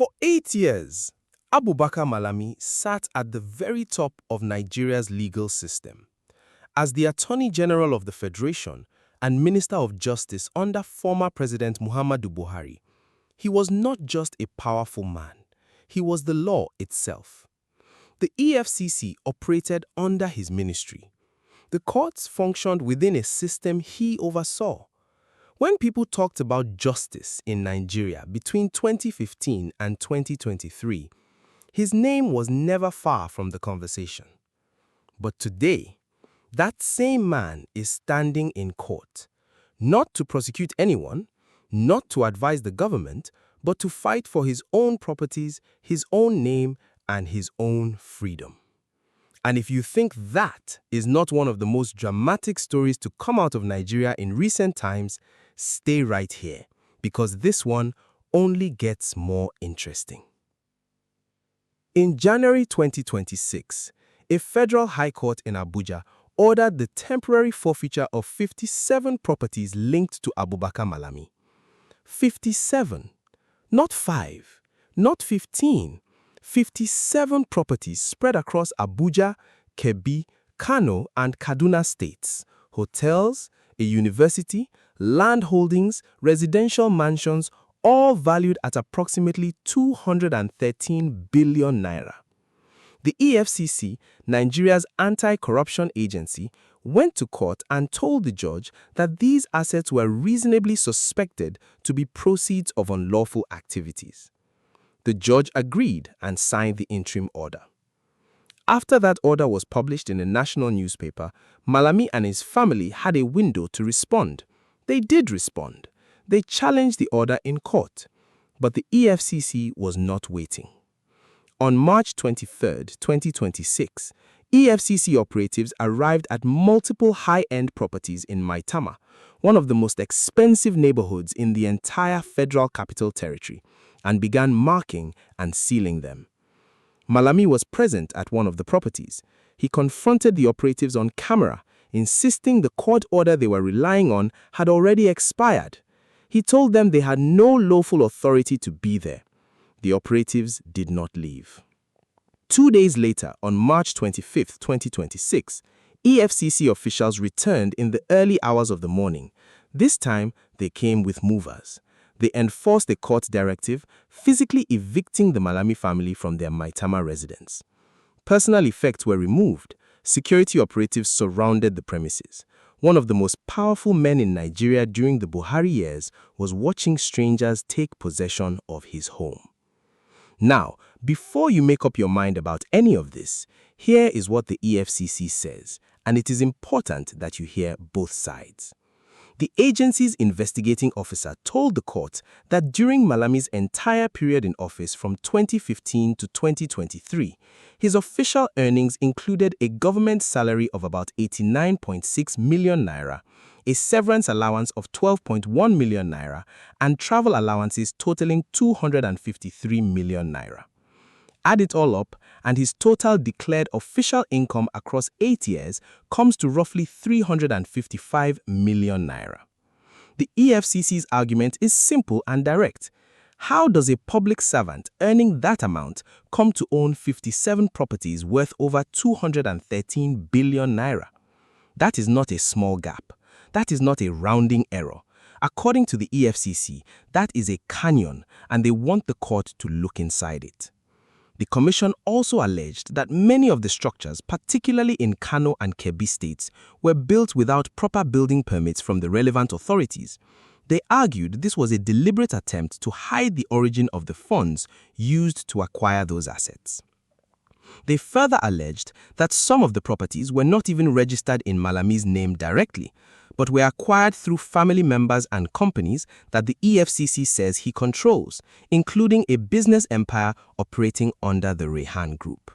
For 8 years, Abubakar Malami sat at the very top of Nigeria's legal system. As the Attorney General of the Federation and Minister of Justice under former President Muhammadu Buhari, he was not just a powerful man, he was the law itself. The EFCC operated under his ministry. The courts functioned within a system he oversaw. When people talked about justice in Nigeria between 2015 and 2023, his name was never far from the conversation. But today, that same man is standing in court, not to prosecute anyone, not to advise the government, but to fight for his own properties, his own name, and his own freedom. And if you think that is not one of the most dramatic stories to come out of Nigeria in recent times, stay right here, because this one only gets more interesting. In January 2026, a federal high court in Abuja ordered the temporary forfeiture of 57 properties linked to Abubakar Malami. 57, not 5, not 15, 57 properties spread across Abuja, Kebbi, Kano, and Kaduna states, hotels, a university, land holdings, residential mansions, all valued at approximately 213 billion naira. The EFCC, Nigeria's anti-corruption agency, went to court and told the judge that these assets were reasonably suspected to be proceeds of unlawful activities. The judge agreed and signed the interim order. After that order was published in a national newspaper, Malami and his family had a window to respond. They did respond. They challenged the order in court, but the EFCC was not waiting. On March 23, 2026, EFCC operatives arrived at multiple high-end properties in Maitama, one of the most expensive neighborhoods in the entire Federal Capital Territory, and began marking and sealing them. Malami was present at one of the properties. He confronted the operatives on camera, insisting the court order they were relying on had already expired. He told them they had no lawful authority to be there. The operatives did not leave. 2 days later, on March 25, 2026, EFCC officials returned in the early hours of the morning. This time, they came with movers. They enforced a court directive, physically evicting the Malami family from their Maitama residence. Personal effects were removed. Security operatives surrounded the premises. One of the most powerful men in Nigeria during the Buhari years was watching strangers take possession of his home. Now, before you make up your mind about any of this, here is what the EFCC says, and it is important that you hear both sides. The agency's investigating officer told the court that during Malami's entire period in office from 2015 to 2023, his official earnings included a government salary of about 89.6 million naira, a severance allowance of 12.1 million naira, and travel allowances totaling 253 million naira. Add it all up, and his total declared official income across 8 years comes to roughly 355 million naira. The EFCC's argument is simple and direct. How does a public servant earning that amount come to own 57 properties worth over 213 billion naira? That is not a small gap. That is not a rounding error. According to the EFCC, that is a canyon, and they want the court to look inside it. The commission also alleged that many of the structures, particularly in Kano and Kebbi states, were built without proper building permits from the relevant authorities. They argued this was a deliberate attempt to hide the origin of the funds used to acquire those assets. They further alleged that some of the properties were not even registered in Malami's name directly, but were acquired through family members and companies that the EFCC says he controls, including a business empire operating under the Rehan Group.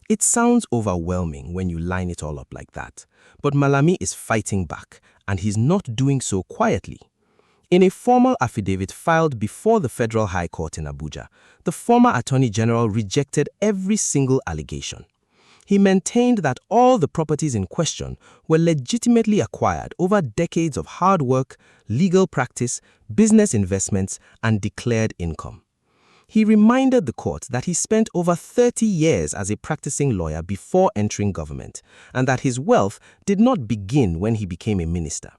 It sounds overwhelming when you line it all up like that, but Malami is fighting back, and he's not doing so quietly. In a formal affidavit filed before the Federal High Court in Abuja, the former Attorney General rejected every single allegation. He maintained that all the properties in question were legitimately acquired over decades of hard work, legal practice, business investments, and declared income. He reminded the court that he spent over 30 years as a practicing lawyer before entering government, and that his wealth did not begin when he became a minister.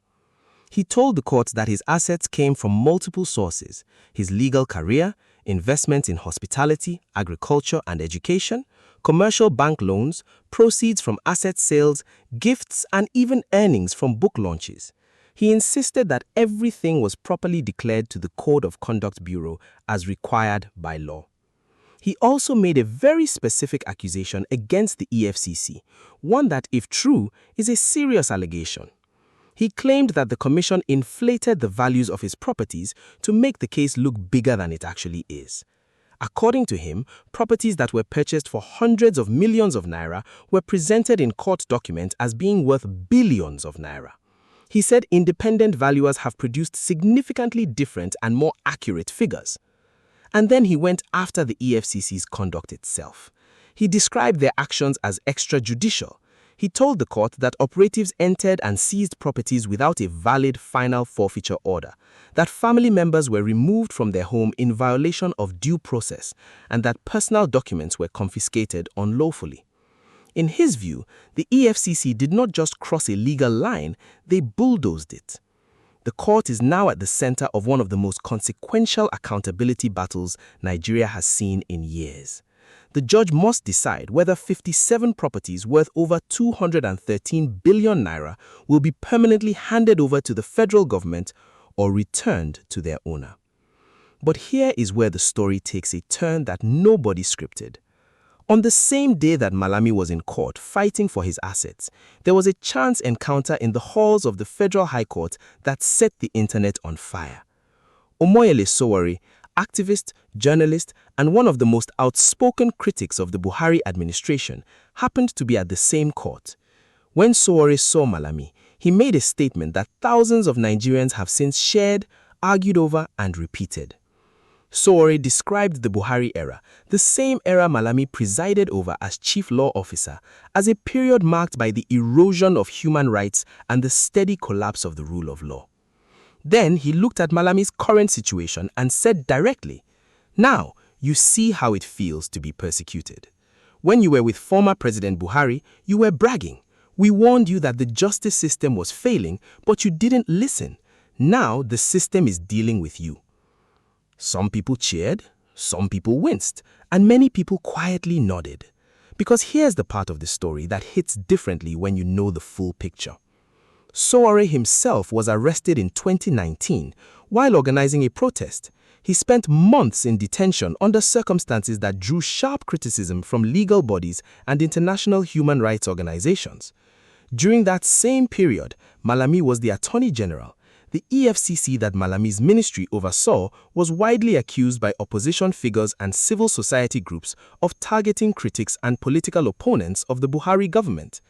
He told the court that his assets came from multiple sources: his legal career, investments in hospitality, agriculture, and education, commercial bank loans, proceeds from asset sales, gifts, and even earnings from book launches. He insisted that everything was properly declared to the Code of Conduct Bureau as required by law. He also made a very specific accusation against the EFCC, one that, if true, is a serious allegation. He claimed that the commission inflated the values of his properties to make the case look bigger than it actually is. According to him, properties that were purchased for hundreds of millions of naira were presented in court documents as being worth billions of naira. He said independent valuers have produced significantly different and more accurate figures. And then he went after the EFCC's conduct itself. He described their actions as extrajudicial. He told the court that operatives entered and seized properties without a valid final forfeiture order, that family members were removed from their home in violation of due process, and that personal documents were confiscated unlawfully. In his view, the EFCC did not just cross a legal line, they bulldozed it. The court is now at the center of one of the most consequential accountability battles Nigeria has seen in years. The judge must decide whether 57 properties worth over 213 billion naira will be permanently handed over to the federal government or returned to their owner. But here is where the story takes a turn that nobody scripted. On the same day that Malami was in court fighting for his assets, there was a chance encounter in the halls of the Federal High Court that set the internet on fire. Omoyele Sowore, activist, journalist, and one of the most outspoken critics of the Buhari administration, happened to be at the same court. When Sowore saw Malami, he made a statement that thousands of Nigerians have since shared, argued over, and repeated. Sowore described the Buhari era, the same era Malami presided over as chief law officer, as a period marked by the erosion of human rights and the steady collapse of the rule of law. Then he looked at Malami's current situation and said directly, "Now, you see how it feels to be persecuted. When you were with former President Buhari, you were bragging. We warned you that the justice system was failing, but you didn't listen. Now the system is dealing with you." Some people cheered, some people winced, and many people quietly nodded. Because here's the part of the story that hits differently when you know the full picture. Sowore himself was arrested in 2019 while organizing a protest. He spent months in detention under circumstances that drew sharp criticism from legal bodies and international human rights organizations. During that same period, Malami was the Attorney General. The EFCC that Malami's ministry oversaw was widely accused by opposition figures and civil society groups of targeting critics and political opponents of the Buhari government.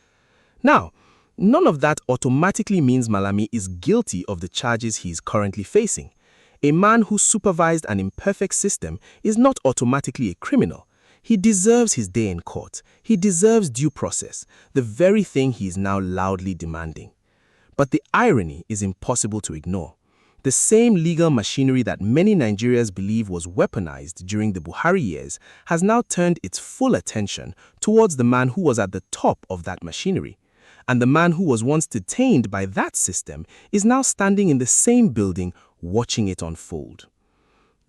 Now, none of that automatically means Malami is guilty of the charges he is currently facing. A man who supervised an imperfect system is not automatically a criminal. He deserves his day in court. He deserves due process, the very thing he is now loudly demanding. But the irony is impossible to ignore. The same legal machinery that many Nigerians believe was weaponized during the Buhari years has now turned its full attention towards the man who was at the top of that machinery. And the man who was once detained by that system is now standing in the same building watching it unfold.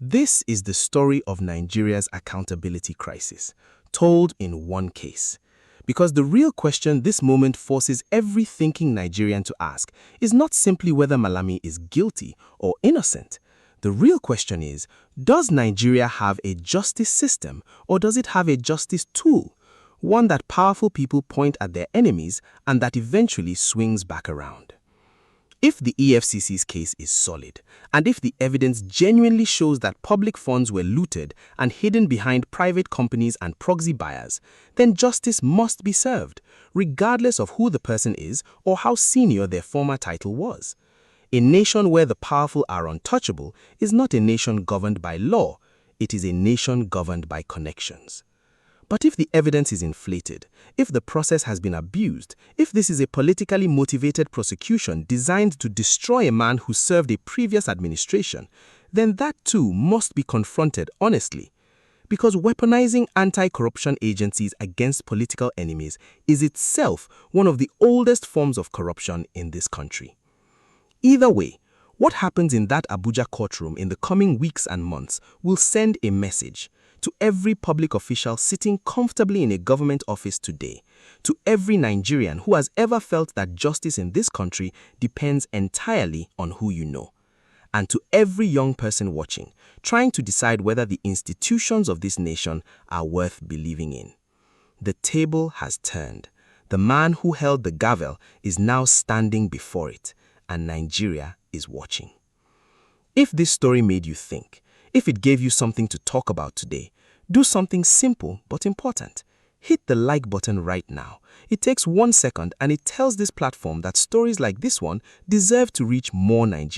This is the story of Nigeria's accountability crisis, told in one case. Because the real question this moment forces every thinking Nigerian to ask is not simply whether Malami is guilty or innocent. The real question is, does Nigeria have a justice system or does it have a justice tool? One that powerful people point at their enemies and that eventually swings back around. If the EFCC's case is solid, and if the evidence genuinely shows that public funds were looted and hidden behind private companies and proxy buyers, then justice must be served, regardless of who the person is or how senior their former title was. A nation where the powerful are untouchable is not a nation governed by law, it is a nation governed by connections. But if the evidence is inflated, if the process has been abused, if this is a politically motivated prosecution designed to destroy a man who served a previous administration, then that too must be confronted honestly. Because weaponizing anti-corruption agencies against political enemies is itself one of the oldest forms of corruption in this country. Either way, what happens in that Abuja courtroom in the coming weeks and months will send a message to every public official sitting comfortably in a government office today, to every Nigerian who has ever felt that justice in this country depends entirely on who you know, and to every young person watching, trying to decide whether the institutions of this nation are worth believing in. The table has turned. The man who held the gavel is now standing before it, and Nigeria is watching. If this story made you think, if it gave you something to talk about today, do something simple but important. Hit the like button right now. It takes 1 second and it tells this platform that stories like this one deserve to reach more Nigerians.